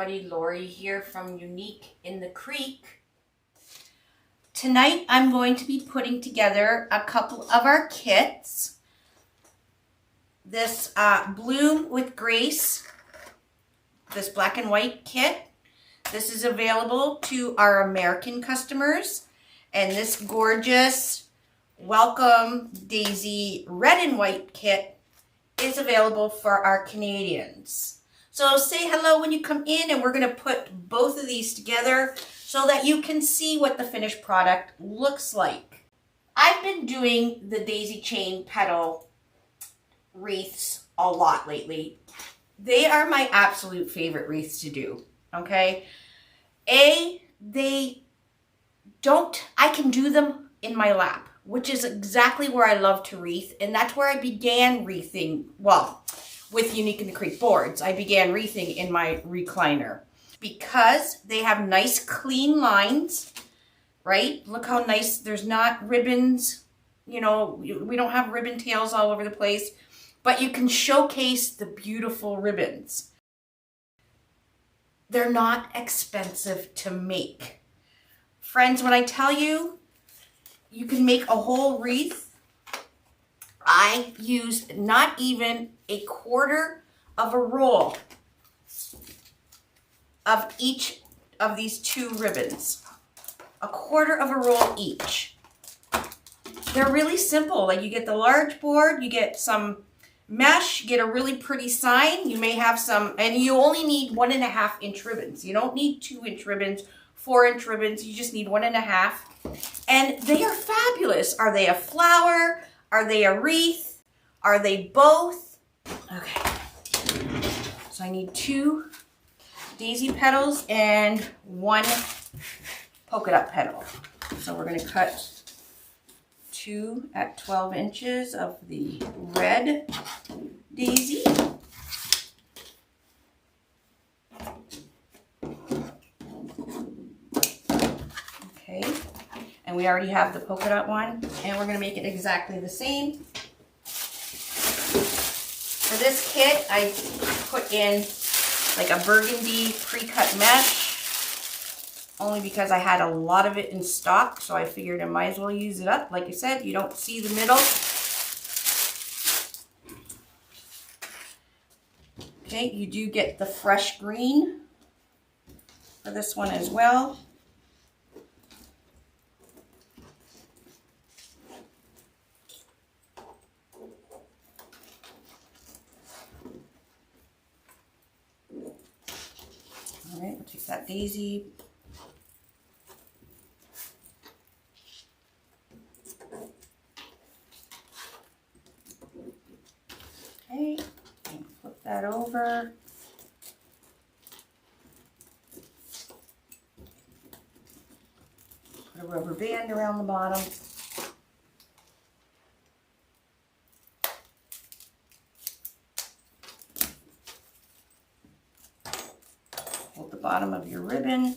everybody, Lori here from Unique in the Creek. Tonight I'm going to be putting together a couple of our kits. This Bloom with Grace, this black and white kit. This is available to our American customers. And this gorgeous Welcome Daisy red and white kit is available for our Canadians. So say hello when you come in, and we're going to put both of these together so that you can see what the finished product looks like. I've been doing the daisy chain petal wreaths a lot lately. They are my absolute favorite wreaths to do, okay? I can do them in my lap, which is exactly where I love to wreath, and that's where I began wreathing, well, with Unique in the Creek boards. I began wreathing in my recliner because they have nice clean lines, right? Look how nice, there's not ribbons, you know, we don't have ribbon tails all over the place, but you can showcase the beautiful ribbons. They're not expensive to make. Friends, when I tell you, you can make a whole wreath. I used not even a quarter of a roll of each of these two ribbons. A quarter of a roll each. They're really simple. Like, you get the large board, you get some mesh, you get a really pretty sign. You may have some, and you only need 1.5 inch ribbons. You don't need 2 inch ribbons, 4 inch ribbons. You just need 1.5. And they are fabulous. Are they a flower? Are they a wreath? Are they both? Okay. So I need 2 daisy petals and 1 polka dot petal. So we're going to cut 2 at 12 inches of the red daisy. Okay. And we already have the polka dot one, and we're going to make it exactly the same. For this kit, I put in like a burgundy pre-cut mesh, only because I had a lot of it in stock, so I figured I might as well use it up. Like I said, you don't see the middle. Okay, you do get the fresh green for this one as well. All right, we'll take that daisy. Okay, and flip that over. Put a rubber band around the bottom. Hold the bottom of your ribbon.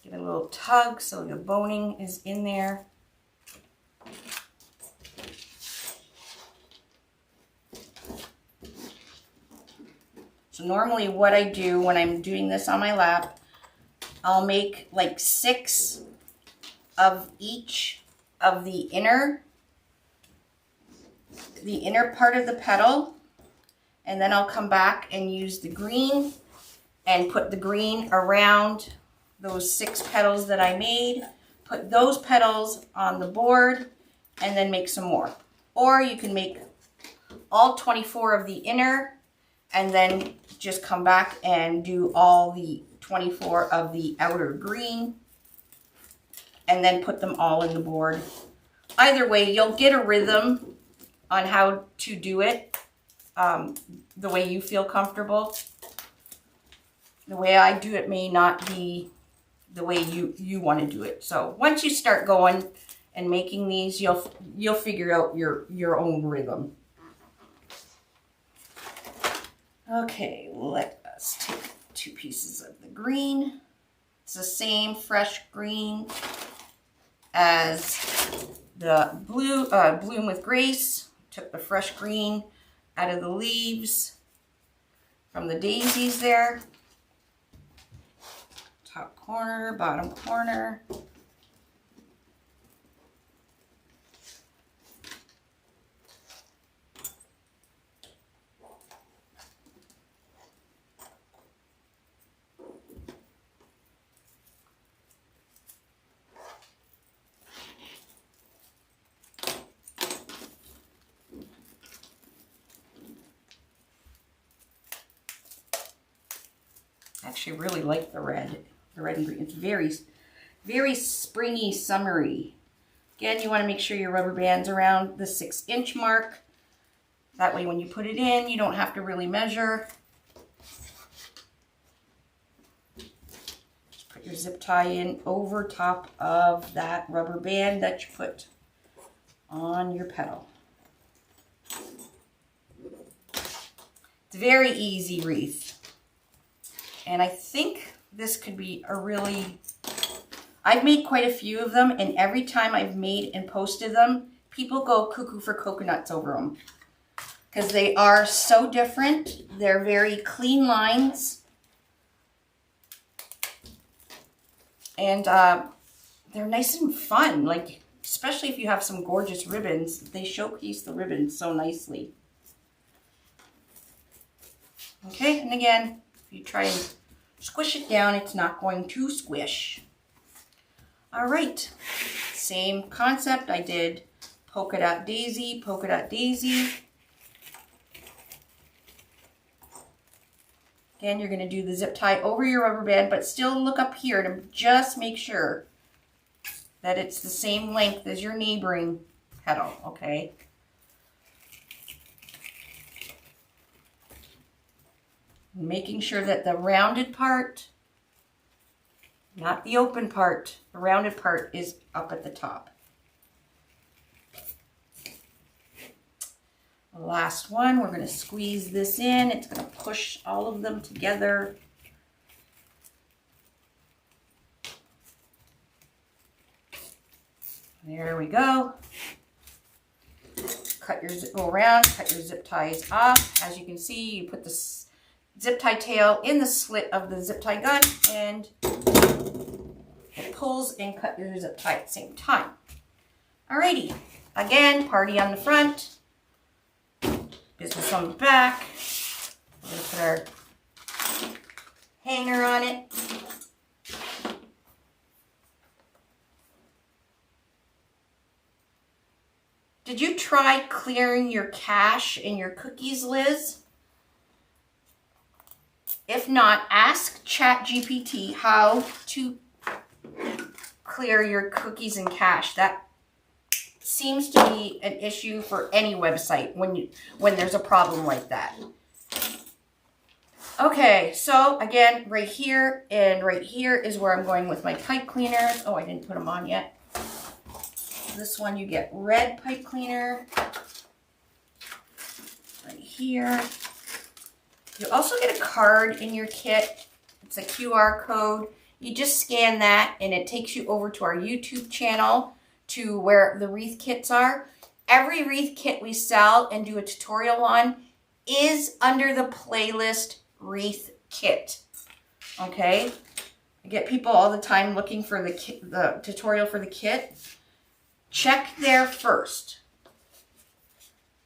Give it a little tug so the boning is in there. So normally what I do when I'm doing this on my lap, I'll make like 6 of each of the inner part of the petal, and then I'll come back and use the green and put the green around those 6 petals that I made, put those petals on the board, and then make some more. Or you can make all 24 of the inner and then just come back and do all the 24 of the outer green and then put them all in the board. Either way, you'll get a rhythm on how to do it the way you feel comfortable. The way I do it may not be the way you want to do it. So once you start going and making these, you'll figure out your own rhythm. Okay, let us take 2 pieces of the green. It's the same fresh green as the Bloom with Grace. Took the fresh green out of the leaves from the daisies there. Top corner, bottom corner. I actually really like the red and green. It's very, very springy, summery. Again, you want to make sure your rubber band's around the 6-inch mark. That way when you put it in, you don't have to really measure. Just put your zip tie in over top of that rubber band that you put on your petal. It's a very easy wreath. And I think this could be a really, I've made quite a few of them, and every time I've made and posted them, people go cuckoo for coconuts over them. Because they are so different. They're very clean lines. And they're nice and fun. Like, especially if you have some gorgeous ribbons, they showcase the ribbons so nicely. Okay, and again, if you try and squish it down, it's not going to squish. All right, same concept. I did polka dot daisy, polka dot daisy. Again, you're going to do the zip tie over your rubber band, but still look up here to just make sure that it's the same length as your neighboring petal, okay? Making sure that the rounded part, not the open part, the rounded part is up at the top. The last one, we're going to squeeze this in. It's going to push all of them together. There we go. Go around, cut your zip ties off. As you can see, you put the zip tie tail in the slit of the zip tie gun, and it pulls and cut your zip tie at the same time. Alrighty, again, party on the front, business on the back. We're going to put our hanger on it. Did you try clearing your cache in your cookies, Liz? If not, ask ChatGPT how to clear your cookies and cache. That seems to be an issue for any website when there's a problem like that. Okay, so again, right here and right here is where I'm going with my pipe cleaners. Oh, I didn't put them on yet. This one you get red pipe cleaner. Right here. You also get a card in your kit. It's a QR code. You just scan that and it takes you over to our YouTube channel to where the wreath kits are. Every wreath kit we sell and do a tutorial on is under the playlist wreath kit. Okay? I get people all the time looking for the tutorial for the kit. Check there first.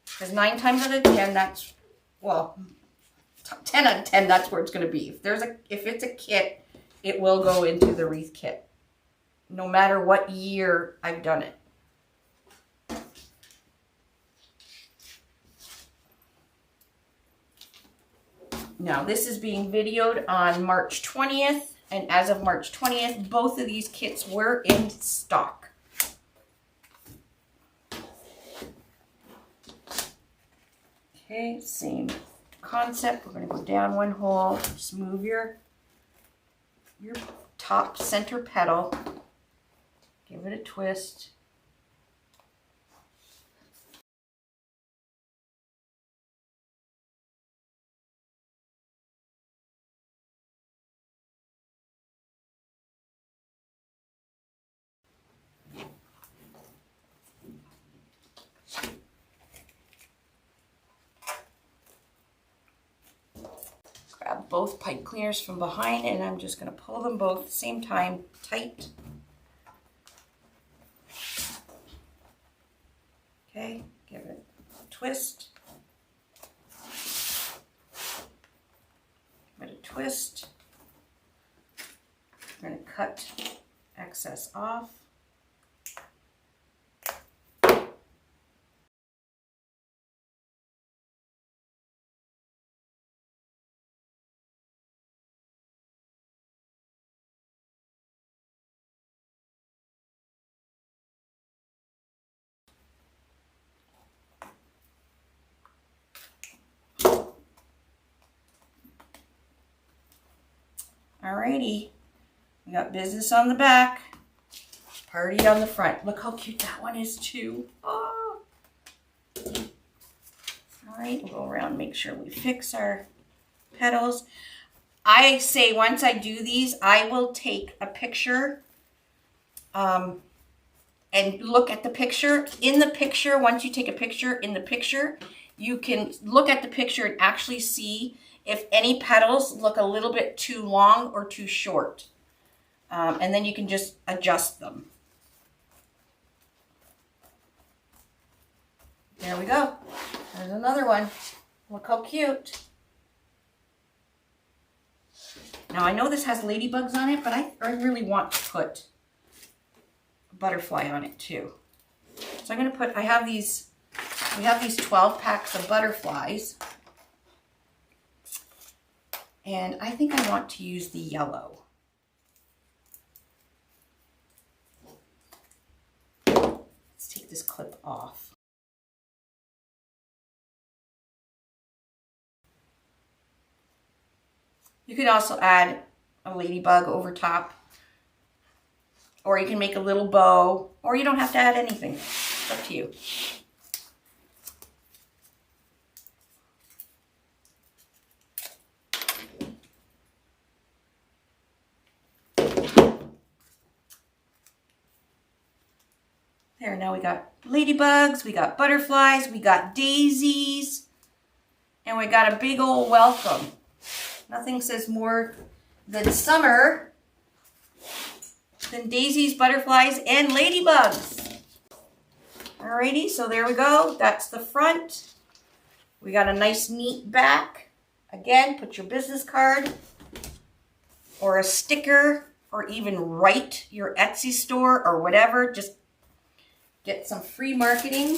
Because 9 times out of 10, that's, well, 10 out of 10, that's where it's going to be. If it's a kit, it will go into the wreath kit, no matter what year I've done it. Now, this is being videoed on March 20th, and as of March 20th, both of these kits were in stock. Okay, same concept. We're going to go down one hole, just move your top center petal, give it a twist. both pipe cleaners from behind, and I'm just going to pull them both at the same time tight. Okay, give it a twist. Give it a twist. I'm going to cut excess off. Alrighty, we got business on the back, party on the front. Look how cute that one is too. Oh. Alright, we'll go around, make sure we fix our petals. I say once I do these, I will take a picture and look at the picture. In the picture, once you take a picture, in the picture, you can look at the picture and actually see if any petals look a little bit too long or too short. And then you can just adjust them. There we go. There's another one. Look how cute. Now I know this has ladybugs on it, but I really want to put a butterfly on it too. So I'm going to put, we have these 12 packs of butterflies. And I think I want to use the yellow. Let's take this clip off. You could also add a ladybug over top, or you can make a little bow, or you don't have to add anything. It's up to you. There, now we got ladybugs, we got butterflies, we got daisies, and we got a big old welcome. Nothing says more than summer than daisies, butterflies, and ladybugs. Alrighty, so there we go. That's the front. We got a nice neat back. Again, put your business card or a sticker or even write your Etsy store or whatever. Just get some free marketing.